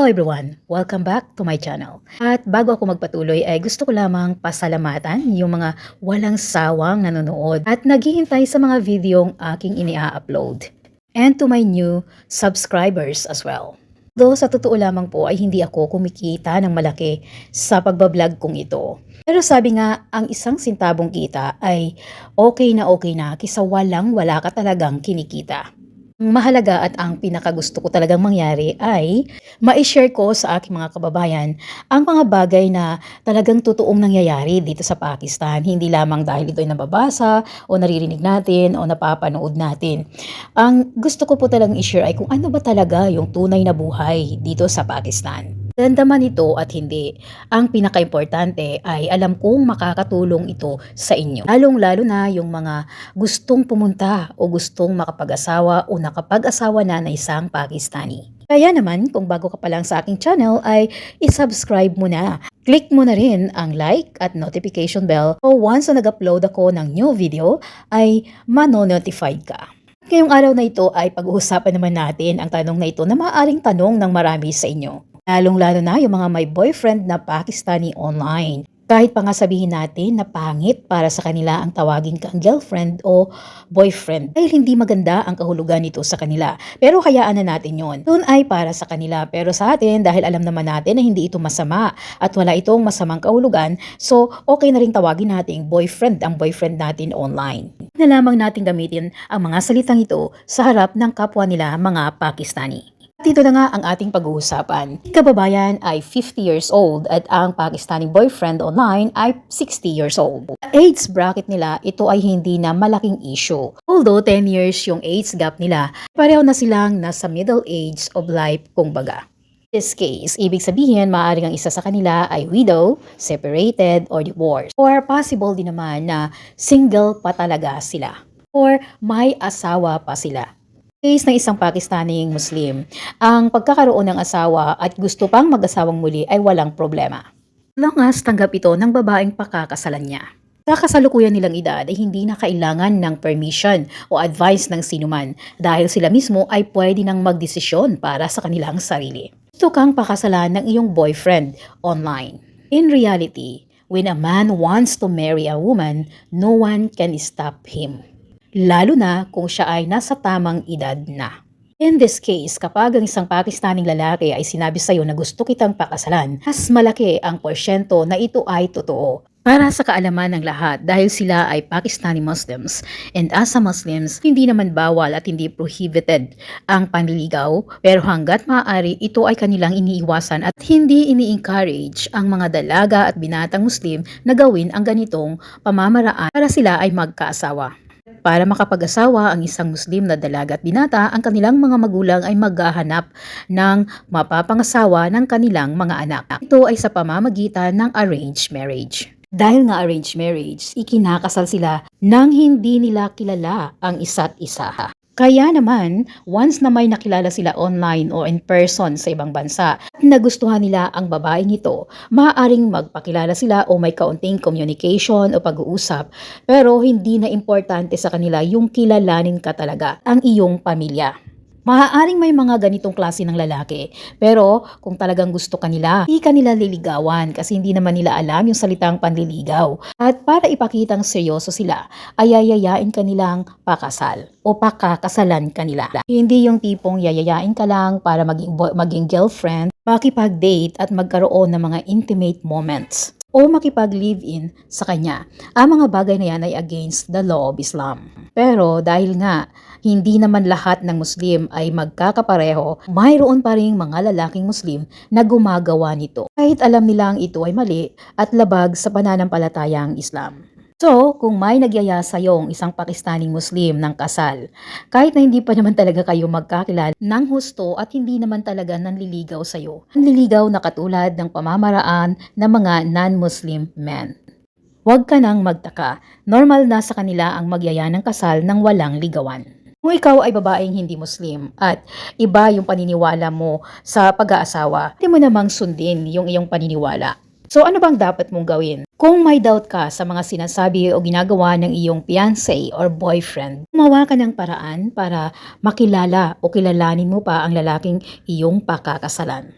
Hello everyone! Welcome back to my channel. At bago ako magpatuloy ay gusto ko lamang pasalamatan yung mga walang sawang nanonood at naghihintay sa mga videong aking ini-upload. And to my new subscribers as well. Though sa totoo lamang po ay hindi ako kumikita ng malaki sa pagbablog kong ito. Pero sabi nga, ang isang sintabong kita ay okay na kisa wala ka talagang kinikita. Ang mahalaga at ang pinakagusto ko talagang mangyari ay ma-share ko sa aking mga kababayan ang mga bagay na talagang totoong nangyayari dito sa Pakistan. Hindi lamang dahil ito ay nababasa o naririnig natin o napapanood natin. Ang gusto ko po talagang i-share ay kung ano ba talaga yung tunay na buhay dito sa Pakistan. Ganda man ito at hindi, ang pinaka-importante ay alam kong makakatulong ito sa inyo. Lalong-lalo na yung mga gustong pumunta o gustong makapag-asawa o nakapag-asawa na isang Pakistani. Kaya naman, kung bago ka pa lang sa aking channel ay isubscribe mo na. Click mo na rin ang like at notification bell o once na nag-upload ako ng new video ay mano-notified ka. Ngayong araw na ito ay pag-uusapan naman natin ang tanong na ito na maaaring tanong ng marami sa inyo. Lalong-lalo na yung mga may boyfriend na Pakistani online. Kahit pa nga sabihin natin na pangit para sa kanila ang tawagin kang girlfriend o boyfriend dahil hindi maganda ang kahulugan nito sa kanila. Pero hayaan na natin yon. Doon ay para sa kanila. Pero sa atin, dahil alam naman natin na hindi ito masama at wala itong masamang kahulugan, so okay na rin tawagin natin boyfriend ang boyfriend natin online. Na lamang natin gamitin ang mga salitang ito sa harap ng kapwa nila mga Pakistani. Dito na nga ang ating pag-uusapan. Kababayan ay 50 years old at ang Pakistani boyfriend online ay 60 years old. Sa age bracket nila, ito ay hindi na malaking issue. Although 10 years yung age gap nila, pareho na silang nasa middle age of life kumbaga. In this case, ibig sabihin maaaring ang isa sa kanila ay widow, separated, or divorced. Or possible din naman na single pa talaga sila. Or may asawa pa sila. Case ng isang Pakistaning Muslim, ang pagkakaroon ng asawa at gusto pang mag-asawang muli ay walang problema. Long as tanggap ito ng babaeng pakakasalan niya. Sa kasalukuyan nilang edad ay hindi na kailangan ng permission o advice ng sinuman dahil sila mismo ay pwede nang magdesisyon para sa kanilang sarili. Gusto kang pakasalan ng iyong boyfriend online. In reality, when a man wants to marry a woman, no one can stop him. Lalo na kung siya ay nasa tamang edad na. In this case, kapag ang isang Pakistaning lalaki ay sinabi sa'yo na gusto kitang pakasalan, mas malaki ang porsyento na ito ay totoo. Para sa kaalaman ng lahat dahil sila ay Pakistani Muslims and as a Muslims, hindi naman bawal at hindi prohibited ang panliligaw pero hanggat maaari ito ay kanilang iniiwasan at hindi ini-encourage ang mga dalaga at binatang Muslim na gawin ang ganitong pamamaraan para sila ay magkaasawa. Para makapag-asawa ang isang Muslim na dalaga at binata, ang kanilang mga magulang ay maghahanap ng mapapangasawa ng kanilang mga anak. Ito ay sa pamamagitan ng arranged marriage. Dahil nga arranged marriage, ikinakasal sila nang hindi nila kilala ang isa't isa. Kaya naman, once na may nakilala sila online o in person sa ibang bansa at nagustuhan nila ang babaeng ito, maaaring magpakilala sila o may kaunting communication o pag-uusap pero hindi na importante sa kanila yung kilalanin ka talaga ang iyong pamilya. Maaaring may mga ganitong klase ng lalaki, pero kung talagang gusto kanila, hindi kanila liligawan kasi hindi naman nila alam yung salitang panliligaw. At para ipakitang seryoso sila, ay yayayain kanilang pakasal o pakakasalan kanila. Hindi yung tipong yayayain ka lang para maging girlfriend, makipag-date at magkaroon ng mga intimate moments o makipag-live-in sa kanya. Ang mga bagay na yan ay against the law of Islam. Pero dahil nga hindi naman lahat ng Muslim ay magkakapareho, mayroon pa ring mga lalaking Muslim na gumagawa nito. Kahit alam nilang ito ay mali at labag sa pananampalatayang Islam. So, kung may nagyaya sa'yong isang Pakistaning Muslim ng kasal, kahit na hindi pa naman talaga kayo magkakilala ng husto at hindi naman talaga nanliligaw sa'yo, nanliligaw na katulad ng pamamaraan ng mga non-Muslim men. Huwag ka nang magtaka, normal na sa kanila ang magyaya ng kasal ng walang ligawan. Kung ikaw ay babaeng hindi Muslim at iba yung paniniwala mo sa pag-aasawa, hindi mo namang sundin yung iyong paniniwala. So ano bang dapat mong gawin? Kung may doubt ka sa mga sinasabi o ginagawa ng iyong fiancé or boyfriend, gumawa ka ng paraan para makilala o kilalanin mo pa ang lalaking iyong pakakasalan.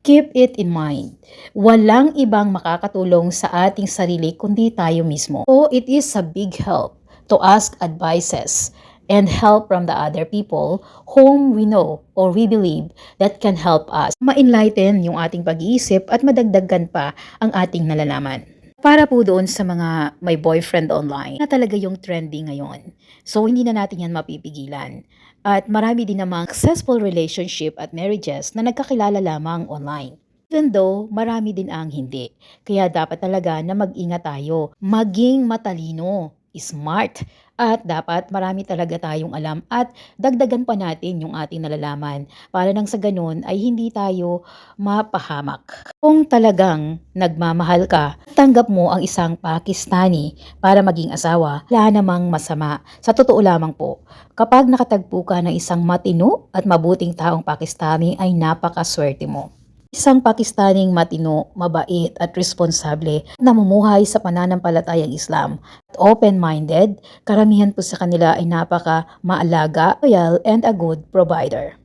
Keep it in mind, walang ibang makakatulong sa ating sarili kundi tayo mismo. So it is a big help to ask advices and help from the other people whom we know or we believe that can help us ma-enlighten yung ating pag-iisip at madagdagan pa ang ating nalalaman. Para po doon sa mga may boyfriend online na talaga yung trending ngayon. So hindi na natin yan mapipigilan. At marami din namang successful relationship at marriages na nagkakilala lamang online. Even though marami din ang hindi. Kaya dapat talaga na mag-ingat tayo. Maging matalino, smart, at dapat marami talaga tayong alam at dagdagan pa natin yung ating nalalaman para nang sa ganun ay hindi tayo mapahamak. Kung talagang nagmamahal ka, tanggap mo ang isang Pakistani para maging asawa, wala namang masama. Sa totoo lamang po, kapag nakatagpo ka ng isang matino at mabuting taong Pakistani ay napakaswerte mo. Isang Pakistaning matino, mabait at responsable, namumuhay sa pananampalatayang Islam. Open-minded, karamihan po sa kanila ay napaka-maalaga, loyal, and a good provider.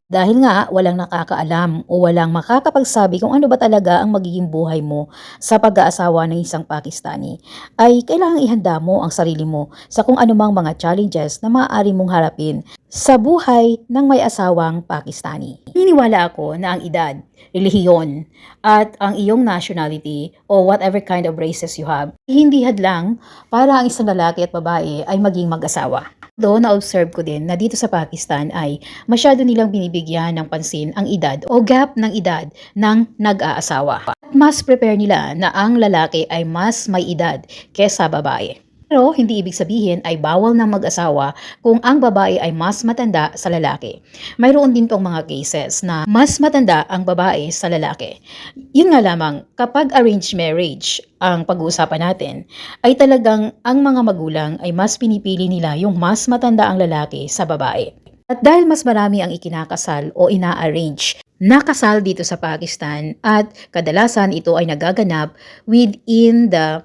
Dahil nga walang nakakaalam o walang makakapagsabi kung ano ba talaga ang magiging buhay mo sa pag-aasawa ng isang Pakistani, ay kailangang ihanda mo ang sarili mo sa kung anumang mga challenges na maaari mong harapin sa buhay ng may asawang Pakistani. Naniniwala ako na ang edad, relihiyon, at ang iyong nationality o whatever kind of races you have, hindi hadlang para ang isang lalaki at babae ay maging mag-asawa. Doon na-observe ko din na dito sa Pakistan ay masyado nilang binibigyan ng pansin ang edad o gap ng edad ng nag-aasawa. Mas prepare nila na ang lalaki ay mas may edad kesa babae. Pero hindi ibig sabihin ay bawal na mag-asawa kung ang babae ay mas matanda sa lalaki. Mayroon din pong mga cases na mas matanda ang babae sa lalaki. Yun nga lamang, kapag arranged marriage ang pag-uusapan natin, ay talagang ang mga magulang ay mas pinipili nila yung mas matanda ang lalaki sa babae. At dahil mas marami ang ikinakasal o ina-arrange na kasal dito sa Pakistan at kadalasan ito ay nagaganap within the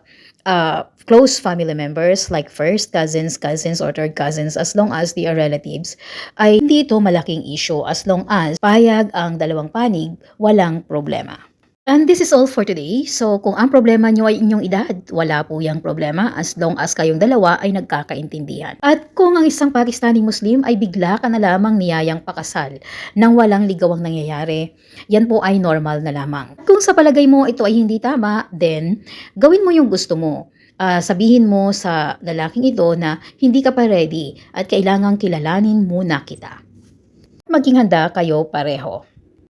close family members like first cousins, cousins, or third cousins, as long as they are relatives, ay hindi ito malaking issue as long as payag ang dalawang panig, walang problema. And this is all for today. So kung ang problema nyo ay inyong edad, wala po yung problema as long as kayong dalawa ay nagkakaintindihan. At kung ang isang Pakistani Muslim ay bigla ka na lamang niyayang pakasal nang walang ligawang nangyayari, yan po ay normal na lamang. Kung sa palagay mo ito ay hindi tama, then gawin mo yung gusto mo. Sabihin mo sa lalaking ito na hindi ka pa ready at kailangang kilalanin muna kita. Maging handa kayo pareho.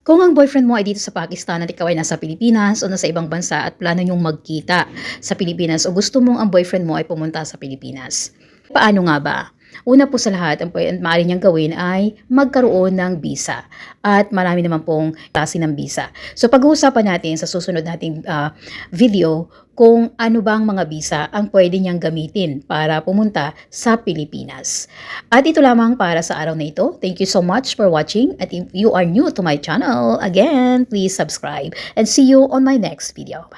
Kung ang boyfriend mo ay dito sa Pakistan at ikaw ay nasa Pilipinas o nasa ibang bansa at plano nyong magkita sa Pilipinas o gusto mong ang boyfriend mo ay pumunta sa Pilipinas, paano nga ba? Una po sa lahat, ang maaari niyang gawin ay magkaroon ng visa. At marami naman pong klase ng visa. So pag-uusapan natin sa susunod nating video kung ano bang mga visa ang pwede niyang gamitin para pumunta sa Pilipinas. At ito lamang para sa araw na ito. Thank you so much for watching. At if you are new to my channel, again, please subscribe. And see you on my next video. Bye!